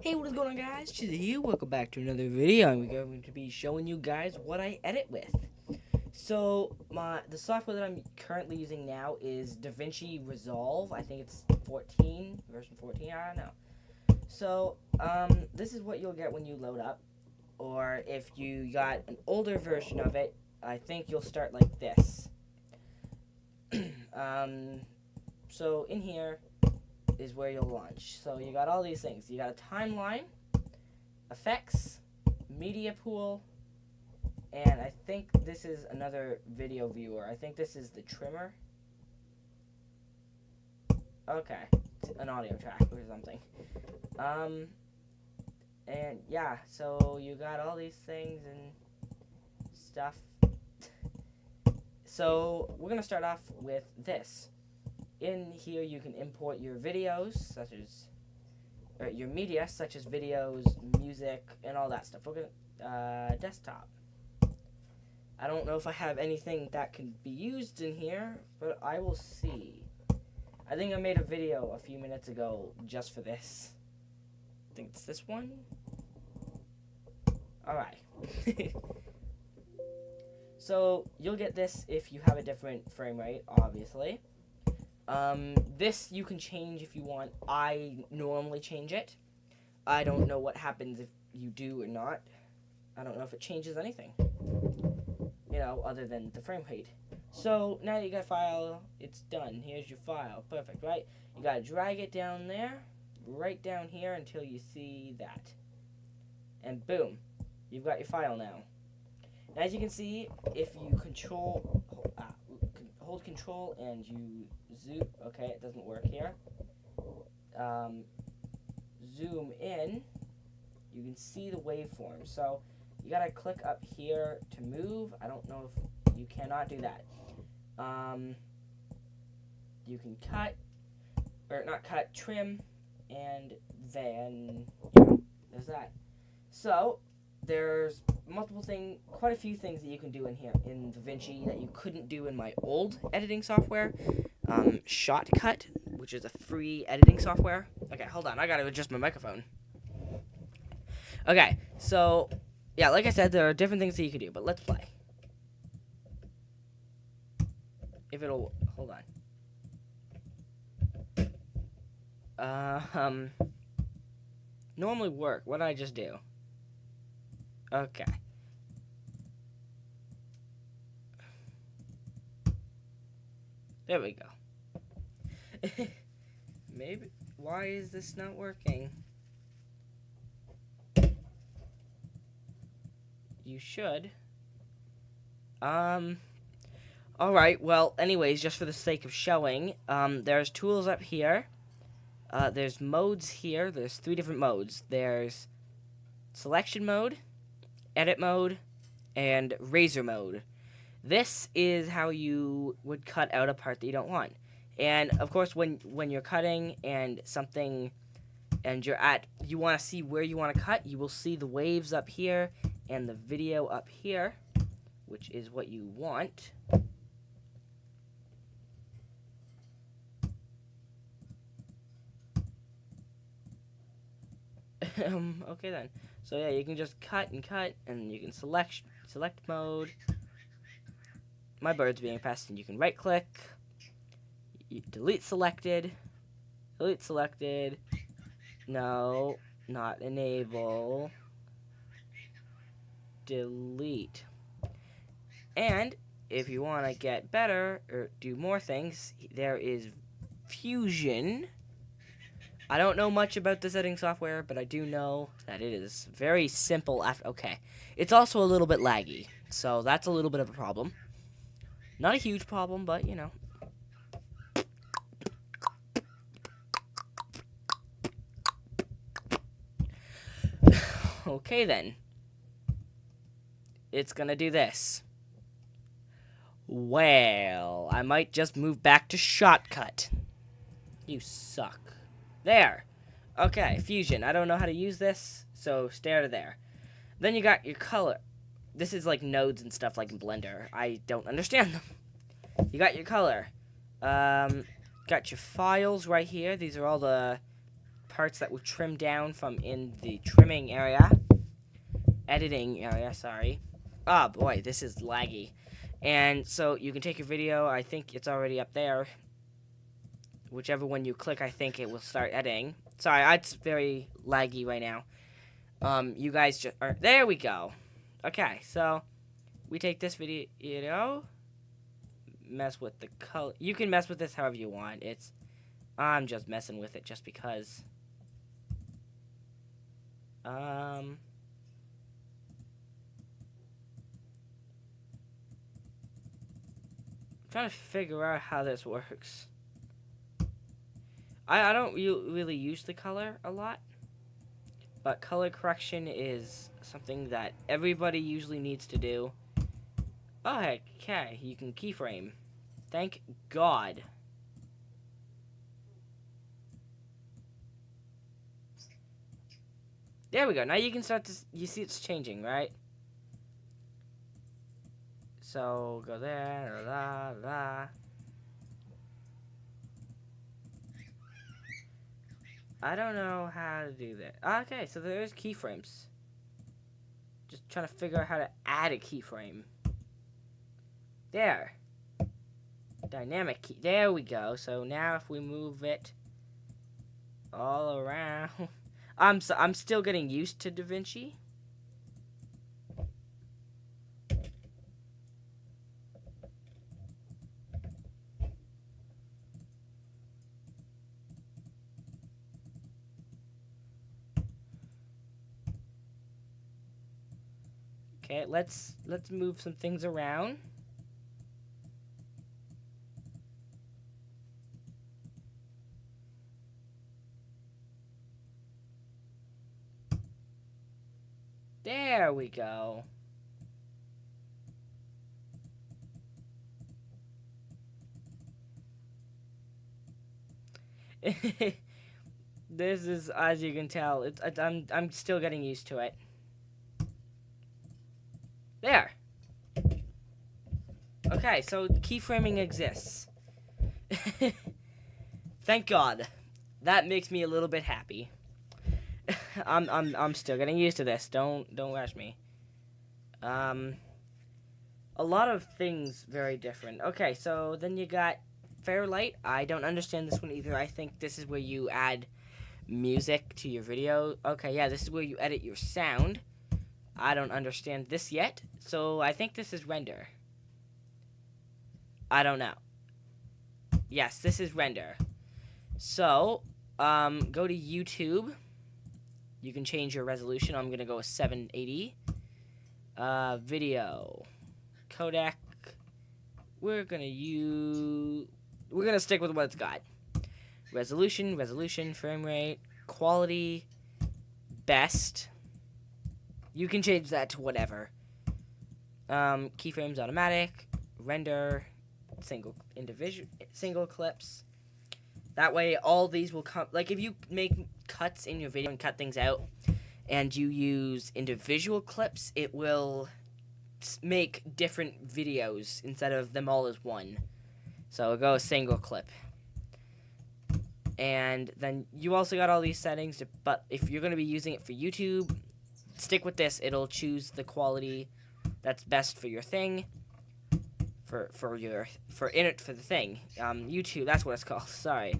Hey, what is going on, guys? Chizzy here. Welcome back to another video. I'm going to be showing you guys what I edit with. So, the software that I'm currently using now is DaVinci Resolve. I think it's 14, version 14, I don't know. So, this is what you'll get when you load up. Or if you got an older version of it, I think you'll start like this. So in here is where you'll launch. So you got all these things. You got a timeline, effects, media pool, and I think this is another video viewer. I think this is the trimmer. Okay, it's an audio track or something. And yeah, so you got all these things and stuff. So we're gonna start off with this. In here, you can import your videos, such as, or your media, such as videos, music, and all that stuff. We're gonna, desktop. I don't know if I have anything that can be used in here, but I will see. I think I made a video a few minutes ago just for this. I think it's this one. Alright. So, you'll get this if you have a different frame rate, obviously. This you can change if you want. I normally change it. I don't know what happens if you do or not. I don't know if it changes anything, you know, other than the frame rate. So now you got a file, it's done. Here's your file. Perfect, right? You gotta drag it down there, right down here until you see that. And boom, you've got your file now. And as you can see, if you hold control and you zoom, okay, it doesn't work here. Zoom in, you can see the waveform. So you gotta click up here to move. I don't know if you cannot do that. You can cut, or not cut, trim, and then there's that. So there's quite a few things that you can do in here in DaVinci that you couldn't do in my old editing software. Shotcut, which is a free editing software. Okay, hold on, I gotta adjust my microphone. Okay, so yeah, like I said, there are different things that you can do, but let's play. If it'll hold on. Normally work. What did I just do? Okay. There we go. Maybe. Why is this not working? You should. Alright, well, anyways, just for the sake of showing, there's tools up here. There's modes here. There's 3 different modes. There's selection mode, edit mode, and razor mode. This is how you would cut out a part that you don't want. And of course, when you're cutting and something, and you want to see where you want to cut, you will see the waves up here and the video up here, which is what you want. Okay then. So yeah, you can just cut, and you can select mode. My bird's being passed, and you can right click, delete selected, no, not enable, delete. And if you want to get better or do more things, there is Fusion. I don't know much about this editing software, but I do know that it is very simple. Okay, it's also a little bit laggy, so that's a little bit of a problem. Not a huge problem, but you know. Okay then. It's gonna do this. Well, I might just move back to Shotcut. You suck. There. Okay, Fusion. I don't know how to use this, so stay out of there. Then you got your color. This is like nodes and stuff like in Blender. I don't understand them. You got your color. Got your files right here. These are all the parts that were trimmed down from in the trimming area. Editing area, sorry. Oh boy, this is laggy. And so you can take your video. I think it's already up there. Whichever one you click, I think it will start editing. Sorry, it's very laggy right now. You guys just are... There we go. Okay, so we take this video, mess with the color. You can mess with this however you want. I'm just messing with it just because. I'm trying to figure out how this works. I don't really use the color a lot, but color correction is something that everybody usually needs to do. Oh, heck, okay, you can keyframe. Thank God. There we go. Now you can start to, you see it's changing, right? So, go there, la, la. I don't know how to do that. Okay, so there's keyframes. Just trying to figure out how to add a keyframe. There. Dynamic key. There we go. So now if we move it all around. I'm still getting used to DaVinci. Okay, let's move some things around. There we go. This is, as you can tell, I'm still getting used to it. There. Okay, so keyframing exists. Thank God. That makes me a little bit happy. I'm still getting used to this. Don't rush me. A lot of things very different. Okay, so then you got Fairlight. I don't understand this one either. I think this is where you add music to your video. Okay, yeah, this is where you edit your sound. I don't understand this yet, so I think this is render. I don't know. Yes, this is render. So, go to YouTube. You can change your resolution. I'm gonna go with 780. Video. Codec. We're gonna stick with what it's got. Resolution, frame rate, quality, best. You can change that to whatever. Keyframes automatic, render, single clips. That way all these will come, like if you make cuts in your video and cut things out and you use individual clips, it will make different videos instead of them all as one. So we'll go single clip. And then you also got all these settings, but if you're going to be using it for YouTube, stick with this. It'll choose the quality that's best for your thing. For the thing. YouTube, that's what it's called. Sorry.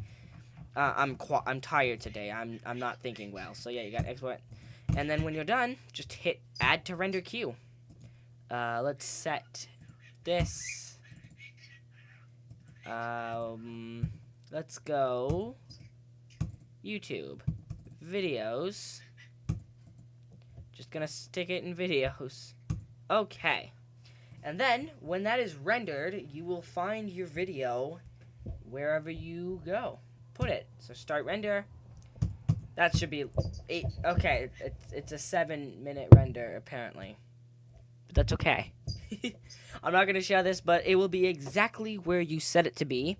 I'm tired today. I'm not thinking well. So yeah, you got export. And then when you're done, just hit add to render queue. Let's set this. Let's go YouTube videos. Just gonna stick it in videos. Okay. And then, when that is rendered, you will find your video wherever you go. Put it. So start render. That should be 8. Okay, it's a 7-minute render, apparently. But that's okay. I'm not going to share this, but it will be exactly where you set it to be.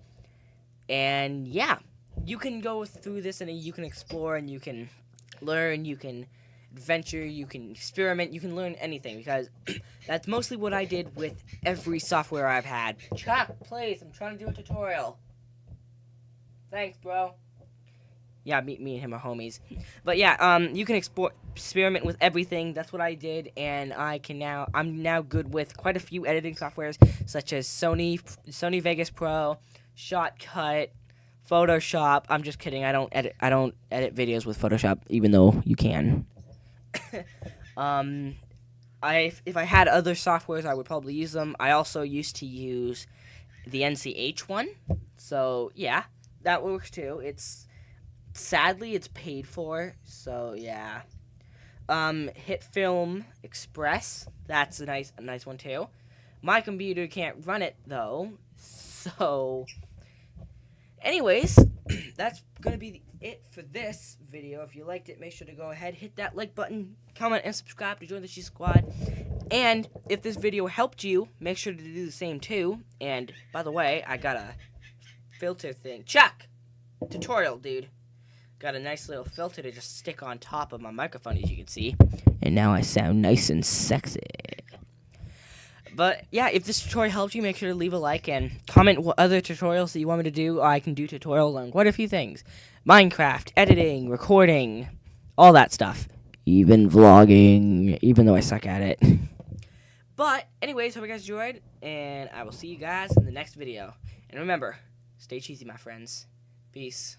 And yeah, you can go through this and you can explore and you can learn, you can adventure, you can experiment, you can learn anything, because that's mostly what I did with every software I've had. Chuck, please, I'm trying to do a tutorial. Thanks, bro. Yeah, me and him are homies. But yeah, you can experiment with everything. That's what I did, and I'm now good with quite a few editing softwares, such as Sony Vegas Pro, Shotcut, Photoshop. I'm just kidding. I don't edit videos with Photoshop, even though you can. If I had other softwares, I would probably use them. I also used to use the NCH one, so yeah, that works too. Sadly it's paid for, so yeah. Hit Film Express, that's a nice one too. My computer can't run it though, so anyways, that's gonna be it for this video. If you liked it, make sure to go ahead, hit that like button, comment, and subscribe to join the Cheese Squad. And if this video helped you, make sure to do the same too. And by the way, I got a filter thing. Chuck! Tutorial, dude. Got a nice little filter to just stick on top of my microphone, as you can see. And now I sound nice and sexy. But yeah, if this tutorial helped you, make sure to leave a like and comment what other tutorials that you want me to do. I can do tutorials on quite a few things. Minecraft, editing, recording, all that stuff. Even vlogging, even though I suck at it. But anyways, hope you guys enjoyed, and I will see you guys in the next video. And remember, stay cheesy, my friends. Peace.